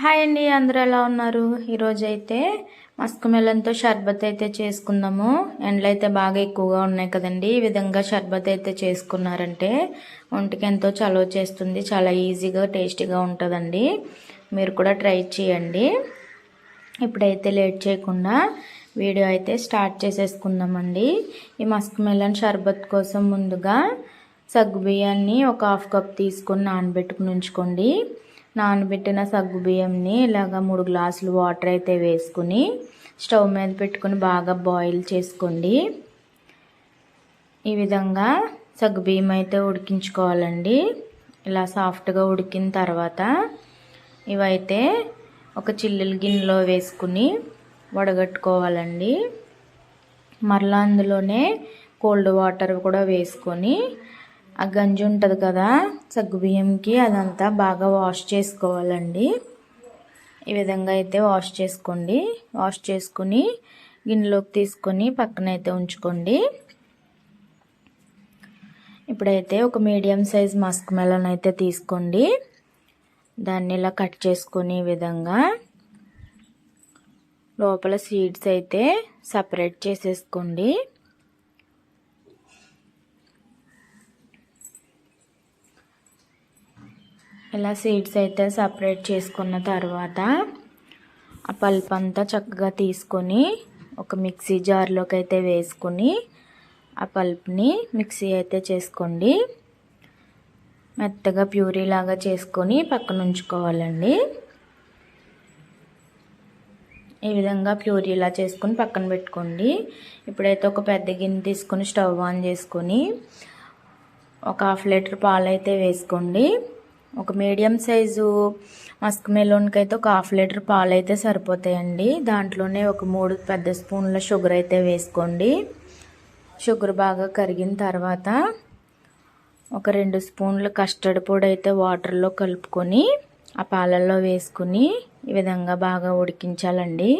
Hi అండి, అందరూ ఎలా ఉన్నారు? ఈరోజైతే మస్క్ మెలన్తో షర్బత్ అయితే చేసుకుందాము. ఎండలు అయితే బాగా ఎక్కువగా ఉన్నాయి కదండి. ఈ విధంగా షర్బత్ అయితే చేసుకున్నారంటే ఒంటికి ఎంతో చలువ చేస్తుంది. చాలా ఈజీగా టేస్టీగా ఉంటుందండి. మీరు కూడా ట్రై చేయండి. ఇప్పుడైతే లేట్ చేయకుండా వీడియో అయితే స్టార్ట్ చేసేసుకుందామండి. ఈ మస్క్ మెలన్ షర్బత్ కోసం ముందుగా సగ్గుబియ్యాన్ని ఒక హాఫ్ కప్ తీసుకొని నానబెట్టుకుని ఉంచుకోండి. నానబెట్టిన సగ్గుబియ్యంని ఇలాగ 3 గ్లాసులు వాటర్ అయితే వేసుకుని స్టవ్ మీద పెట్టుకుని బాగా బాయిల్ చేసుకోండి. ఈ విధంగా సగ్గుబియ్యం అయితే ఉడికించుకోవాలండి. ఇలా సాఫ్ట్గా ఉడికిన తర్వాత ఇవైతే ఒక చిల్లుల గిన్నెలో వేసుకుని వడగట్టుకోవాలండి. మరలా అందులోనే కోల్డ్ వాటర్ కూడా వేసుకొని ఆ గంజి ఉంటుంది కదా సగ్గుబియ్యంకి, అదంతా బాగా వాష్ చేసుకోవాలండి. ఈ విధంగా అయితే వాష్ చేసుకోండి. వాష్ చేసుకుని గిన్నెలోకి తీసుకొని పక్కనైతే ఉంచుకోండి. ఇప్పుడైతే ఒక మీడియం సైజ్ మస్క్ మెలన్ అయితే తీసుకోండి. దాన్ని ఇలా కట్ చేసుకొని ఈ విధంగా లోపల సీడ్స్ అయితే సపరేట్ చేసేసుకోండి. ఇలా సీడ్స్ అయితే సపరేట్ చేసుకున్న తర్వాత ఆ పల్ప్ అంతా చక్కగా తీసుకొని ఒక మిక్సీ జార్లోకి అయితే వేసుకొని ఆ పల్ప్ని మిక్సీ అయితే చేసుకోండి. మెత్తగా ప్యూరీ లాగా చేసుకొని పక్కన ఉంచుకోవాలండి. ఈ విధంగా ప్యూరీలా చేసుకొని పక్కన పెట్టుకోండి. ఇప్పుడైతే ఒక పెద్ద గిన్నె తీసుకొని స్టవ్ ఆన్ చేసుకొని ఒక 1/2 లీటర్ పాలు అయితే వేసుకోండి. ఒక మీడియం సైజు మస్క్ మెలోన్కి అయితే ఒక 1/2 లీటర్ పాలు అయితే సరిపోతాయండి. దాంట్లోనే ఒక 3 పెద్ద స్పూన్ల షుగర్ అయితే వేసుకోండి. షుగర్ బాగా కరిగిన తర్వాత ఒక 2 స్పూన్ల కస్టర్డ్ పొడి అయితే వాటర్లో కలుపుకొని ఆ పాలల్లో వేసుకుని ఈ విధంగా బాగా ఉడికించాలండి.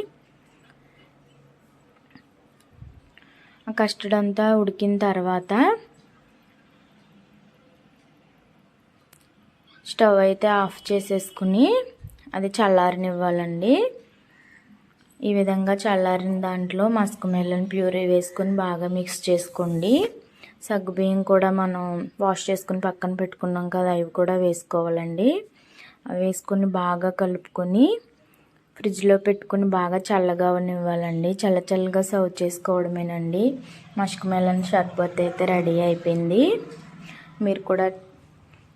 ఆ కస్టర్డ్ అంతా ఉడికిన తర్వాత స్టవ్ అయితే ఆఫ్ చేసేసుకుని అది చల్లారనివ్వాలండి. ఈ విధంగా చల్లారిన దాంట్లో మస్క్ మెలన్ ప్యూరీ వేసుకొని బాగా మిక్స్ చేసుకోండి. సగ్గుబియ్యం కూడా మనం వాష్ చేసుకుని పక్కన పెట్టుకున్నాం కదా, అవి కూడా వేసుకోవాలండి. అవి వేసుకొని బాగా కలుపుకొని ఫ్రిడ్జ్లో పెట్టుకుని బాగా చల్లగా అవనివ్వాలండి. చల్లగా సర్వ్ చేసుకోవడమేనండి. మస్క్ మెలన్ షర్బత్ అయితే రెడీ అయిపోయింది. మీరు కూడా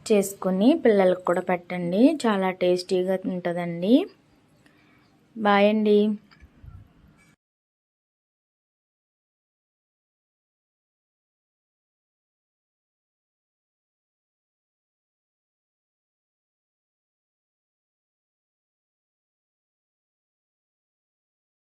చేసుకొని పిల్లలకు కూడా పెట్టండి. చాలా టేస్టీగా ఉంటుందండి. బాయ్ అండి.